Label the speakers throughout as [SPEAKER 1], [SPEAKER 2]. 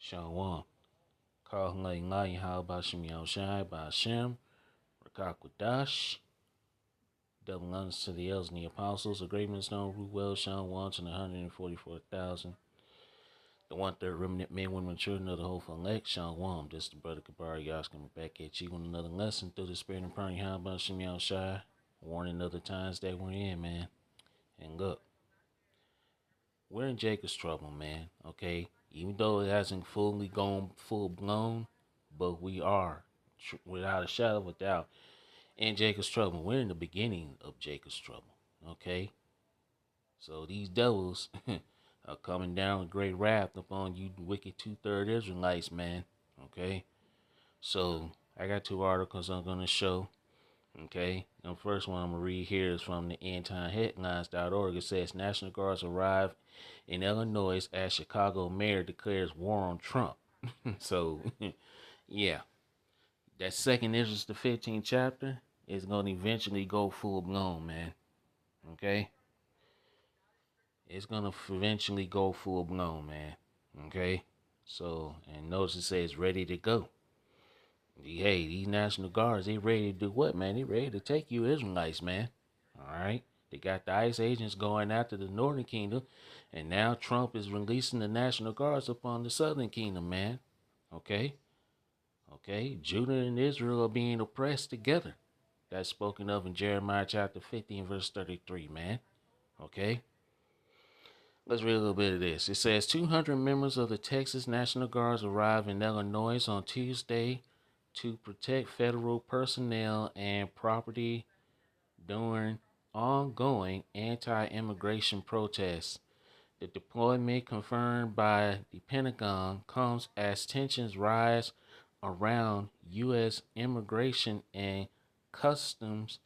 [SPEAKER 1] Shalom. Calling Layin How Bashim Yahushai Bashem, Rakakwadash, double honors to the elders and the apostles, the great men known Ruel, Shalom to the 144,000, the one-third remnant men, women, and children of the whole elect, Shalom. This is the brother Kabar Yash coming back at you with another lesson through the spirit and praying How Bashim Yahushai, warning of the times that we're in, man. And look, we're in Jacob's trouble, man, okay? Even though it hasn't fully gone full blown, but we are, without a shadow of a doubt, in Jacob's trouble. We're in the beginning of Jacob's trouble, okay? So these devils are coming down with great wrath upon you wicked two-third Israelites, man, okay? So I got two articles I'm going to show. Okay, the first one I'm going to read here is from the endtimeheadlines.org. It says National Guards arrive in Illinois as Chicago mayor declares war on Trump. So, yeah, that second Israel's the 15th chapter is going to eventually go full blown, man. Okay, it's going to eventually go full blown, man. Okay, so, and notice it says ready to go. Hey, these National Guards, they ready to do what, man? They ready to take you Israelites, man. All right. They got the ICE agents going after the Northern Kingdom, and now Trump is releasing the National Guards upon the Southern Kingdom, man. Okay. Okay. Judah and Israel are being oppressed together. That's spoken of in Jeremiah chapter 15, verse 33, man. Okay. Let's read a little bit of this. It says 200 members of the Texas National Guards arrived in Illinois on Tuesday to protect federal personnel and property during ongoing anti-immigration protests. The deployment, confirmed by the Pentagon, comes as tensions rise around U.S. immigration and customs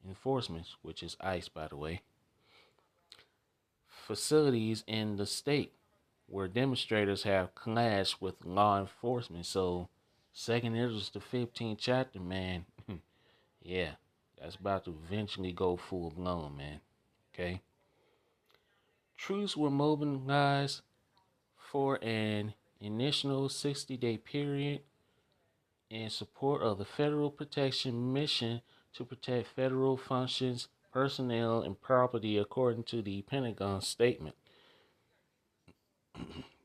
[SPEAKER 1] enforcement, which is ICE, by the way, facilities in the state where demonstrators have clashed with law enforcement. So, second Ezra the 15th chapter, man. Yeah, that's about to eventually go full blown, man. Okay. Troops were mobilized for an initial 60-day period in support of the Federal Protection Mission to protect federal functions, personnel, and property, according to the Pentagon statement.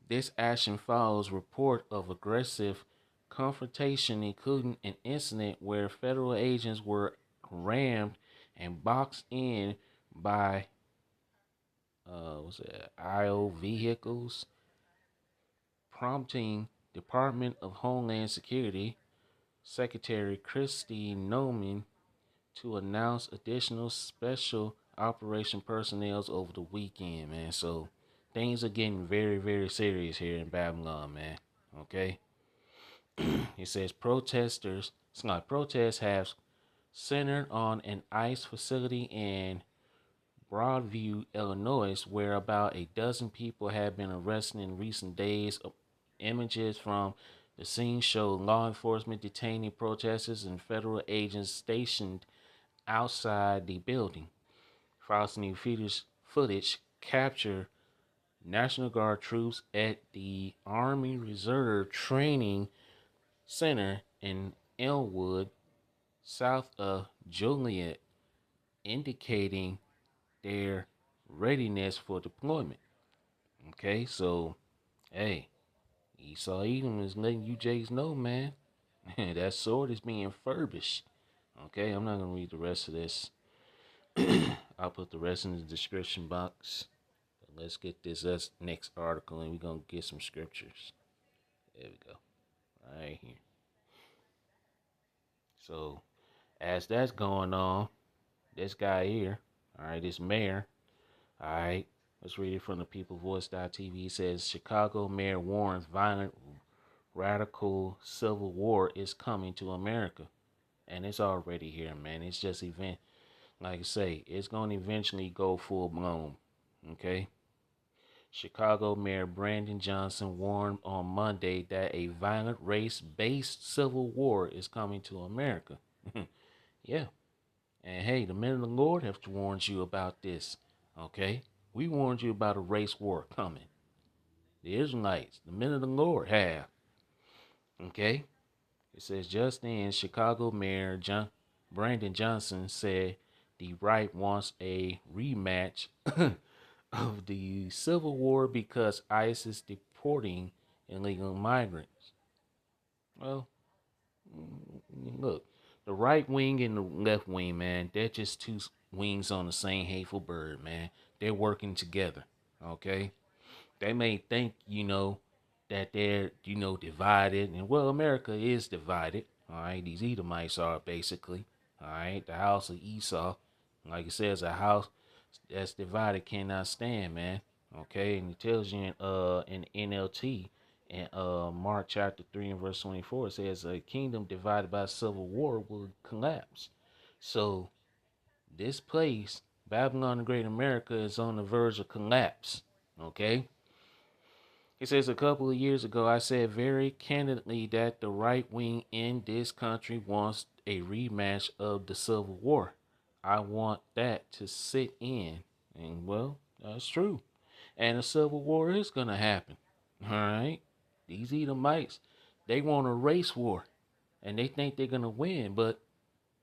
[SPEAKER 1] This action follows report of aggressive confrontation, including an incident where federal agents were rammed and boxed in by IO vehicles, prompting Department of Homeland Security Secretary Kristi Noem to announce additional special operation personnel over the weekend, man. So things are getting very, very serious here in Babylon, man. Okay. It says protests have centered on an ICE facility in Broadview, Illinois, where about a dozen people have been arrested in recent days. Images from the scene show law enforcement detaining protesters and federal agents stationed outside the building. Fox News footage capture National Guard troops at the Army Reserve Training Center in Elwood, south of Joliet, indicating their readiness for deployment. Okay, so, hey, Esau Edom is letting you Jakes know, man. That sword is being furbished. Okay, I'm not going to read the rest of this. I'll put the rest in the description box. But let's get this next article and we're going to get some scriptures. There we go. Right here. So, as that's going on, this guy here, all right, this mayor, all right, let's read it from the peoplevoice.tv. It says Chicago mayor warns violent radical civil war is coming to America. And it's already here, man. It's just like I say, it's going to eventually go full blown. Okay. Chicago Mayor Brandon Johnson warned on Monday that a violent race-based civil war is coming to America. Yeah. And hey, the men of the Lord have warned you about this. Okay. We warned you about a race war coming. The Israelites, the men of the Lord have. Okay? It says just then, Chicago Mayor Brandon Johnson said the right wants a rematch of the Civil War because ICE is deporting illegal migrants. Well, look, the right wing and the left wing, man, they're just two wings on the same hateful bird, man. They're working together, okay? They may think, that they're, divided. And, well, America is divided, all right? These Edomites are basically, all right? The house of Esau, like it says, a house that's divided cannot stand, man. Okay, and it tells you in NLT in Mark chapter 3 and verse 24, it says a kingdom divided by civil war will collapse. So this place, Babylon the Great America, is on the verge of collapse. Okay. It says a couple of years ago, I said very candidly that the right wing in this country wants a rematch of the Civil War. I want that to sit in. And well, that's true. And a civil war is going to happen. All right. These Edomites, they want a race war and they think they're going to win, but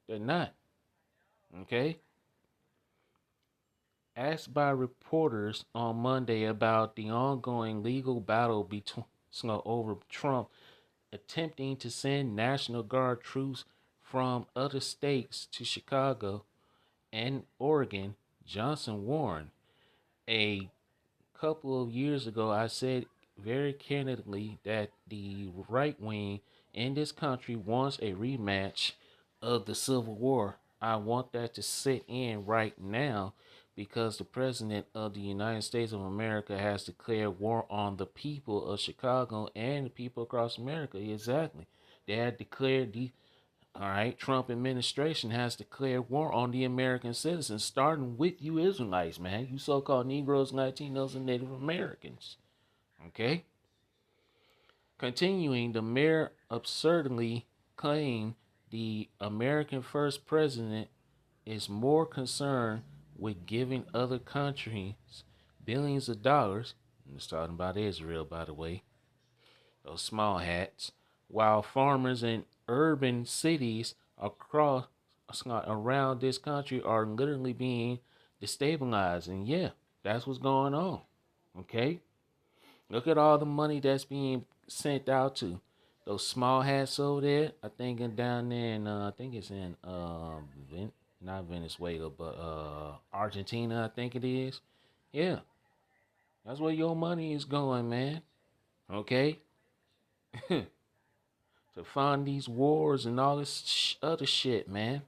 [SPEAKER 1] they're not. Okay. Asked by reporters on Monday about the ongoing legal battle between over Trump attempting to send National Guard troops from other states to Chicago and Oregon, Johnson warned a couple of years ago, I said very candidly that the right wing in this country wants a rematch of the Civil War. I want that to sit in right now because the President of the United States of America has declared war on the people of Chicago and the people across America. Exactly. They had declared the all right, Trump administration has declared war on the American citizens, starting with you Israelites, man. You so-called Negroes, Latinos, and Native Americans. Okay? Continuing, the mayor absurdly claimed the American first president is more concerned with giving other countries billions of dollars. I'm just talking about Israel, by the way, those small hats, while farmers in urban cities across around this country are literally being destabilized. And yeah, that's what's going on. Okay? Look at all the money that's being sent out to those small hats over there. I think down there in I think it's in not Venezuela, but Argentina, I think it is. Yeah. That's where your money is going, man. Okay? To fund these wars and all this other shit, man.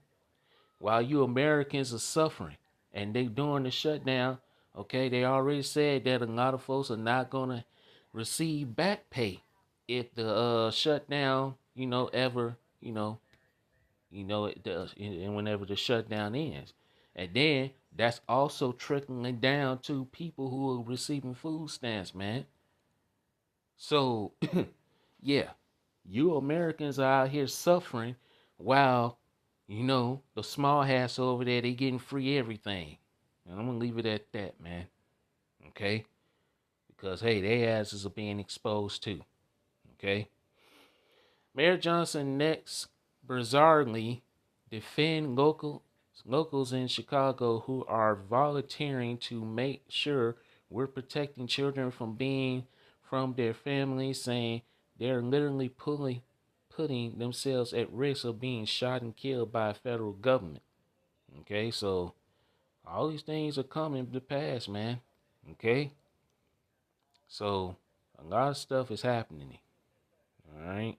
[SPEAKER 1] While you Americans are suffering and they doing the shutdown, okay, they already said that a lot of folks are not gonna receive back pay if the shutdown, ever, it does, and whenever the shutdown ends, and then that's also trickling down to people who are receiving food stamps, man. So, yeah, you Americans are out here suffering while, the small hats over there, they getting free everything. And I'm going to leave it at that, man. Okay? Because, hey, their asses are being exposed too. Okay? Mayor Johnson next bizarrely defend locals in Chicago who are volunteering to make sure we're protecting children from being from their families, saying they're literally putting themselves at risk of being shot and killed by a federal government. Okay, so all these things are coming to pass, man. Okay, so a lot of stuff is happening. All right.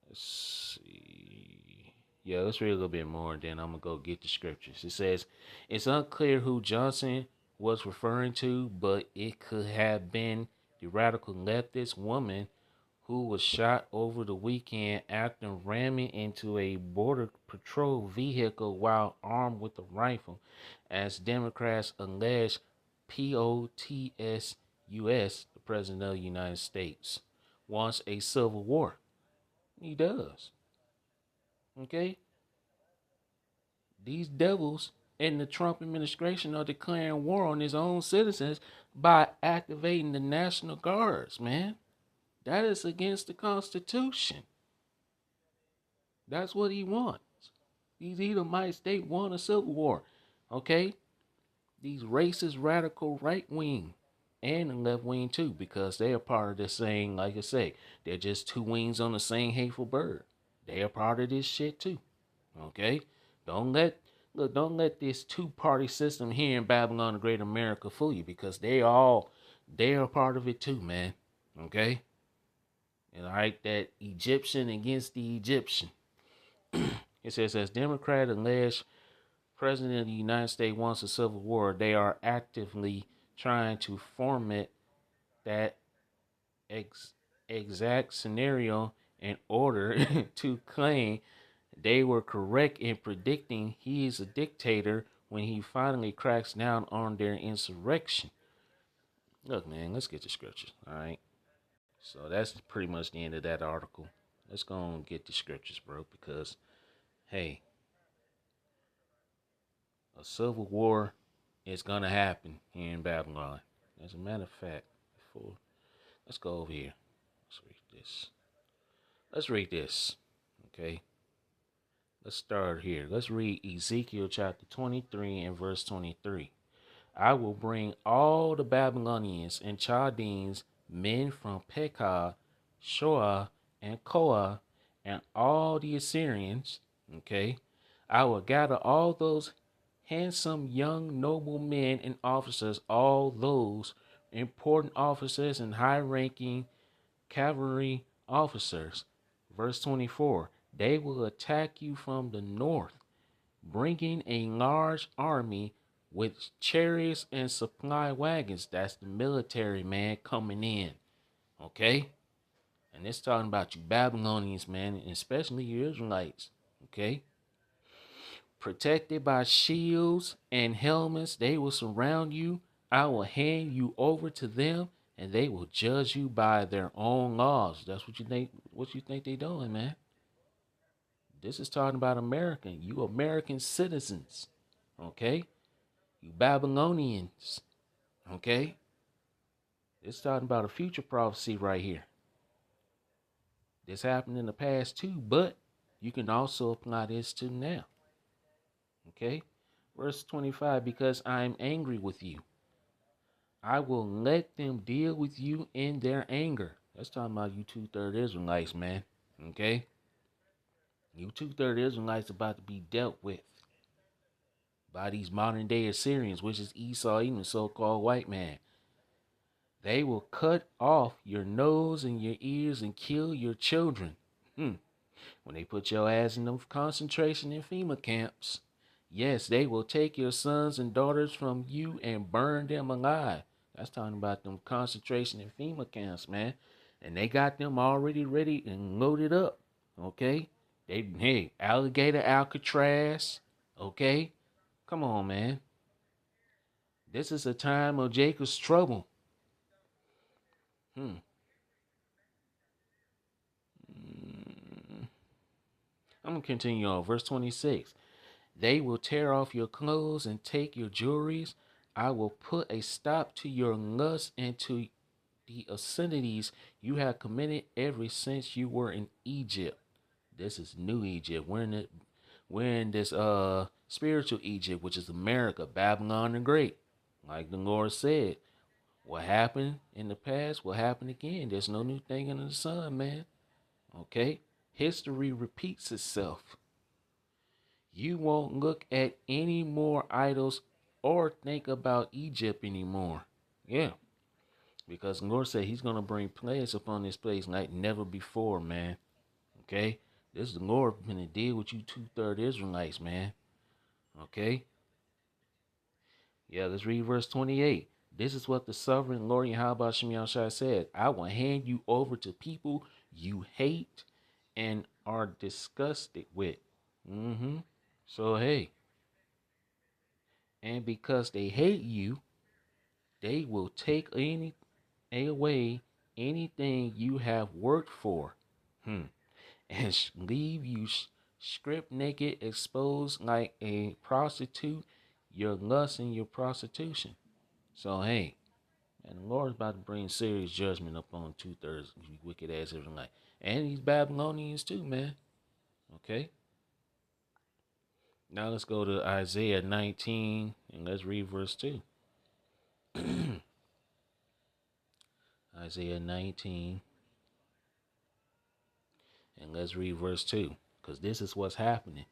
[SPEAKER 1] Let's see. Yeah, let's read a little bit more, and then I'm gonna go get the scriptures. It says, "It's unclear who Johnson was referring to, but it could have been the radical leftist woman who was shot over the weekend after ramming into a border patrol vehicle while armed with a rifle, as Democrats allege POTUS, the President of the United States, wants a civil war." He does. Okay? These devils in the Trump administration are declaring war on his own citizens by activating the National Guards, man. That is against the Constitution. That's what he wants. These Edomites, they want a civil war. Okay? These racist, radical right wing and the left wing too, because they are part of the same, like I say, they're just two wings on the same hateful bird. They are part of this shit too. Okay? Don't let don't let this two-party system here in Babylon the Great America fool you, because they are part of it too, man. Okay? And all right, that Egyptian against the Egyptian. It says, as Democrat alleged President of the United States wants a civil war, they are actively trying to foment that exact scenario in order to claim they were correct in predicting he is a dictator when he finally cracks down on their insurrection. Look, man, let's get the scriptures, all right? So that's pretty much the end of that article. Let's go and get the scriptures, bro, because, hey, a civil war is going to happen here in Babylon. As a matter of fact, before, let's go over here. Let's read this. Let's read this, okay? Let's start here. Let's read Ezekiel chapter 23 and verse 23. I will bring all the Babylonians and Chaldeans, men from Pekah, Shoah, and Koah, and all the Assyrians. Okay. I will gather all those handsome young noble men and officers, all those important officers and high ranking cavalry officers. Verse 24. They will attack you from the north, bringing a large army with chariots and supply wagons. That's the military, man, coming in. Okay? And it's talking about you Babylonians, man, and especially you Israelites. Okay? Protected by shields and helmets, they will surround you. I will hand you over to them, and they will judge you by their own laws. That's what you think. What you think they doing, man? This is talking about American. You American citizens. Okay? You Babylonians. Okay? It's talking about a future prophecy right here. This happened in the past too, but you can also apply this to now. Okay? Verse 25, because I am angry with you, I will let them deal with you in their anger. That's talking about you two-third Israelites, man. Okay? You two-third Israelites about to be dealt with by these modern day Assyrians, which is Esau, even the so-called white man. They will cut off your nose and your ears and kill your children. When they put your ass in them concentration and FEMA camps. Yes, they will take your sons and daughters from you and burn them alive. That's talking about them concentration and FEMA camps, man. And they got them already ready and loaded up. Okay? Hey, alligator Alcatraz. Okay? Come on, man. This is a time of Jacob's trouble. I'm going to continue on. Verse 26. They will tear off your clothes and take your jewelries. I will put a stop to your lust and to the obscenities you have committed ever since you were in Egypt. This is new Egypt. We're in this spiritual Egypt, which is America, Babylon the Great. Like the Lord said, what happened in the past will happen again. There's no new thing under the sun, man. Okay? History repeats itself. You won't look at any more idols or think about Egypt anymore. Yeah. Because the Lord said he's going to bring plagues upon this place like never before, man. Okay? This is the Lord going to deal with you two-third Israelites, man. Okay? Yeah, let's read verse 28. This is what the sovereign Lord Yahweh Shem Yahushua said. I will hand you over to people you hate and are disgusted with. So, hey. And because they hate you, they will take away anything you have worked for, and leave you stripped naked, exposed like a prostitute, your lust and your prostitution. So hey, And the Lord's about to bring serious judgment upon 2/3 of you wicked ass Israelites. And these Babylonians too, man. Okay? Now let's go to Isaiah 19 and let's read verse 2. Isaiah 19 and let's read verse 2. Because this is what's happening.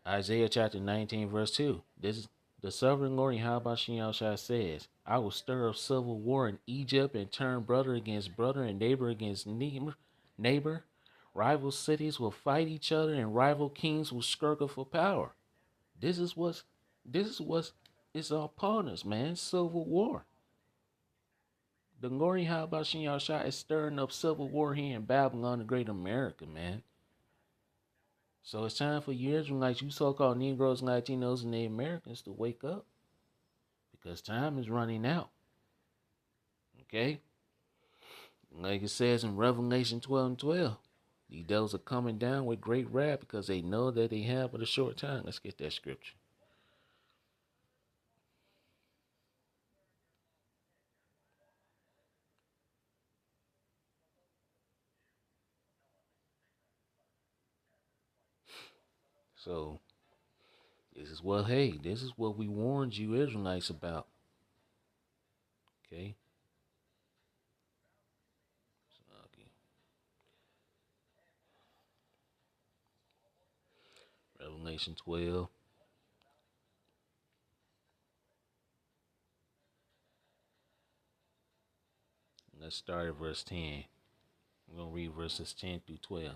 [SPEAKER 1] Isaiah chapter 19, verse 2. This is the sovereign Lord Yahweh Shai says, I will stir up civil war in Egypt and turn brother against brother and neighbor against neighbor. Rival cities will fight each other and rival kings will struggle for power. This is what's it's upon us, man. Civil war. The Lord Yahweh Shai is stirring up civil war here in Babylon, the great America, man. So it's time for you Israelites, you so-called Negroes, Latinos, and Native Americans to wake up. Because time is running out. Okay? Like it says in Revelation 12:12, these devils are coming down with great wrath because they know that they have but a short time. Let's get that scripture. So this is what we warned you Israelites about. Okay? Revelation 12. Let's start at verse 10. We're going to read verses 10 through 12.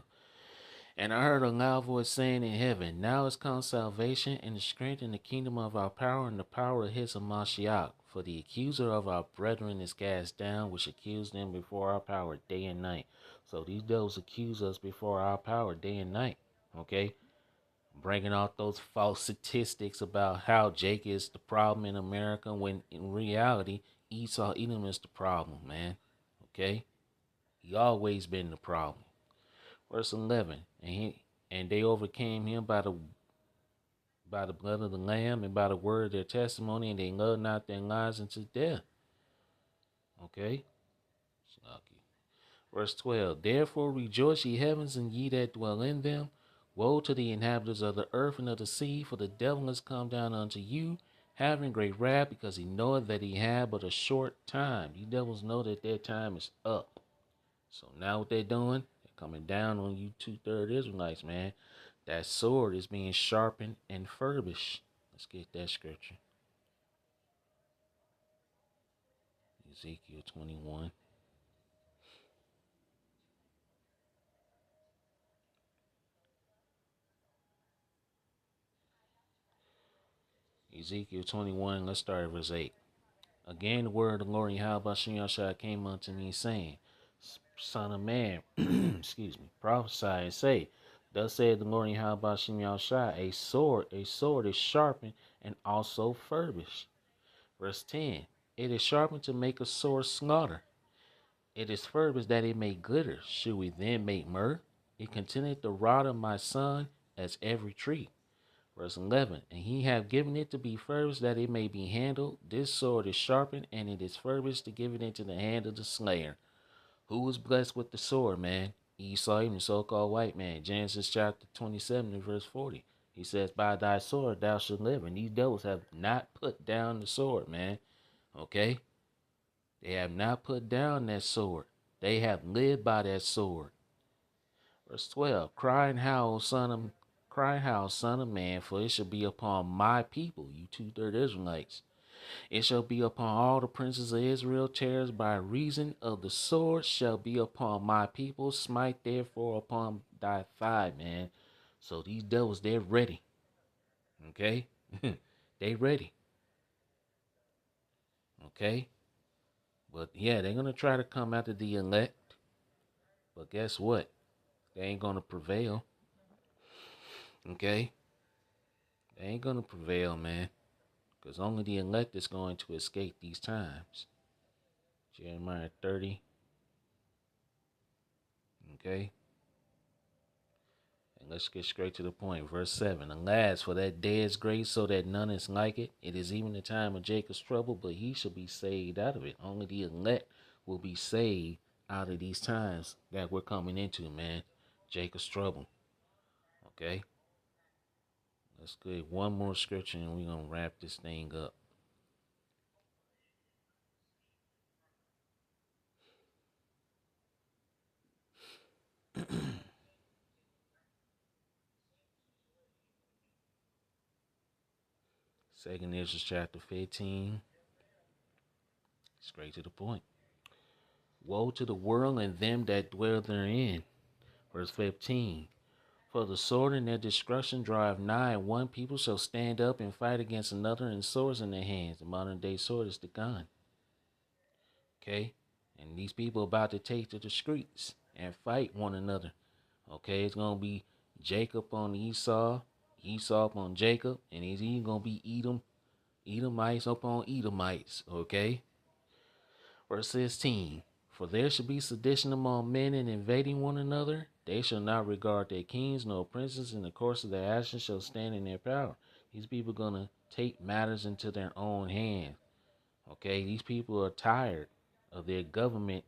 [SPEAKER 1] And I heard a loud voice saying in heaven, now is come salvation and the strength and the kingdom of our power and the power of his Mashiach. For the accuser of our brethren is cast down, which accused them before our power day and night. So these devils accuse us before our power day and night. Okay? Bringing out those false statistics about how Jake is the problem in America when in reality, Esau Edom is the problem, man. Okay? He always been the problem. Verse 11, and they overcame him by the blood of the Lamb and by the word of their testimony, and they loved not their lives unto death. Okay? Verse 12, therefore rejoice ye heavens and ye that dwell in them. Woe to the inhabitants of the earth and of the sea, for the devil is come down unto you, having great wrath, because he knoweth that he had but a short time. You devils know that their time is up. So now what they're doing, they're coming down on you 2/3 Israelites, man. That sword is being sharpened and furbished. Let's get that scripture. Ezekiel 21. Ezekiel 21, let's start at verse 8. Again, the word of the Lord Yahweh Shai came unto me, saying, Son of man, excuse me, prophesy and say, thus saith the Lord Yahweh Shai, a sword is sharpened and also furbished. Verse 10, it is sharpened to make a sore slaughter. It is furbished that it may glitter. Should we then make myrrh? It containeth the rod of my son as every tree. Verse 11, and he have given it to be furbished that it may be handled. This sword is sharpened, and it is furbished to give it into the hand of the slayer. Who was blessed with the sword, man? Esau, even the so-called white man. Genesis chapter 27 and verse 40. He says, by thy sword thou shalt live. And these devils have not put down the sword, man. Okay? They have not put down that sword. They have lived by that sword. Verse 12, cry and howl, son of man, for it shall be upon my people, you 2/3 Israelites. It shall be upon all the princes of Israel, terrors by reason of the sword shall be upon my people. Smite therefore upon thy thigh, man. So these devils, they're ready. Okay? They ready. Okay? But yeah, they're going to try to come after the elect. But guess what? They ain't going to prevail. Okay? They ain't going to prevail, man. Because only the elect is going to escape these times. Jeremiah 30. Okay? And let's get straight to the point. Verse 7. Alas, for that day is great, so that none is like it. It is even the time of Jacob's trouble, but he shall be saved out of it. Only the elect will be saved out of these times that we're coming into, man. Jacob's trouble. Okay? Let's get one more scripture and we're going to wrap this thing up. Second Ezra chapter 15. Straight to the point. Woe to the world and them that dwell therein. Verse 15. For the sword and their destruction drive nigh, and one people shall stand up and fight against another, and swords in their hands. The modern day sword is the gun. Okay? And these people about to take to the streets and fight one another. Okay? It's going to be Jacob on Esau, Esau upon Jacob, and it's even going to be Edomites upon Edomites. Okay? Verse 16. For there shall be sedition among men and invading one another. They shall not regard their kings nor princes, in the course of their actions shall stand in their power. These people are going to take matters into their own hands. Okay, these people are tired of their government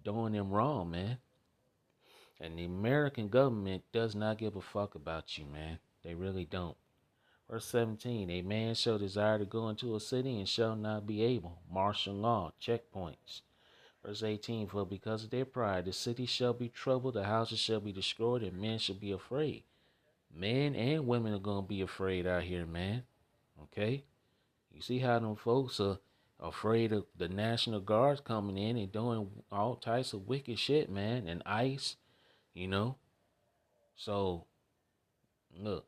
[SPEAKER 1] doing them wrong, man. And the American government does not give a fuck about you, man. They really don't. Verse 17, a man shall desire to go into a city and shall not be able. Martial law, checkpoints. Verse 18, for because of their pride, the city shall be troubled, the houses shall be destroyed, and men shall be afraid. Men and women are going to be afraid out here, man. Okay? You see how them folks are afraid of the National Guards coming in and doing all types of wicked shit, man, and ICE, you know? So, look,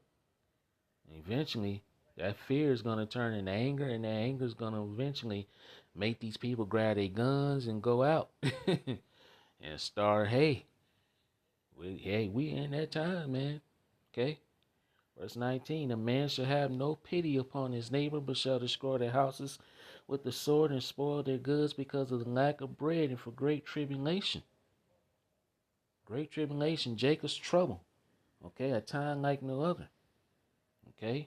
[SPEAKER 1] eventually, that fear is going to turn into anger, and that anger is going to eventually make these people grab their guns and go out and start, hey, we in that time, man. Okay? Verse 19, a man shall have no pity upon his neighbor, but shall destroy their houses with the sword and spoil their goods because of the lack of bread and for great tribulation. Great tribulation, Jacob's trouble. Okay? A time like no other. Okay?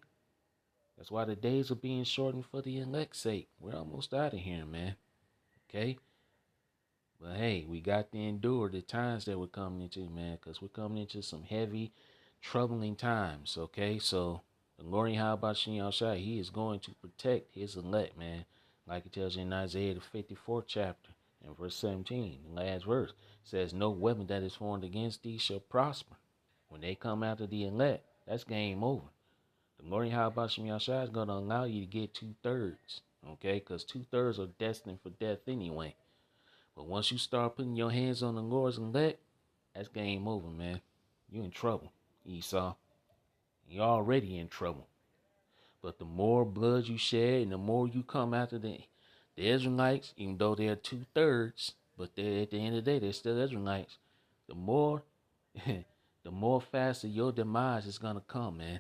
[SPEAKER 1] That's why the days are being shortened for the elect's sake. We're almost out of here, man. Okay? But hey, we got to endure the times that we're coming into, man, because we're coming into some heavy, troubling times, okay? So, the Lord Yahweh outside, he is going to protect his elect, man. Like it tells you in Isaiah, the 54th chapter, and verse 17, the last verse, says, no weapon that is formed against thee shall prosper. When they come after the elect, that's game over. The Lord Yahweh is going to allow you to get 2/3, okay? Because 2/3 are destined for death anyway. But once you start putting your hands on the Lord's elect, that's game over, man. You in trouble, Esau. You're already in trouble. But the more blood you shed and the more you come after the Israelites, even though they're 2/3, but they're, at the end of the day, they're still Israelites. The more, the more faster your demise is gonna come, man.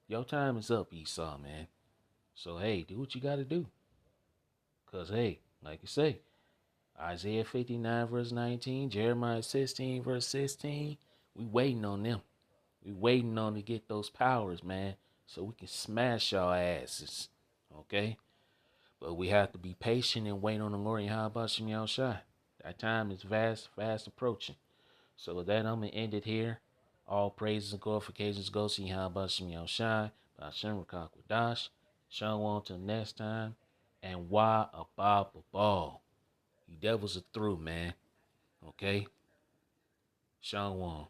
[SPEAKER 1] Your time is up, Esau, man. So hey, do what you gotta do. Cause hey, like you say, Isaiah 59 verse 19, Jeremiah 16 verse 16. We waiting on them. We waiting on to get those powers, man, so we can smash y'all asses. Okay? But we have to be patient and wait on the Lord and how about Shem Shai. That time is fast approaching. So with that, I'm gonna end it here. All praises and glorifications go to Yahweh Shem Shai, Bashem Rakakwadash. Shalom till next time. And why a Bob a ball? You devils are through, man. Okay? Shalom.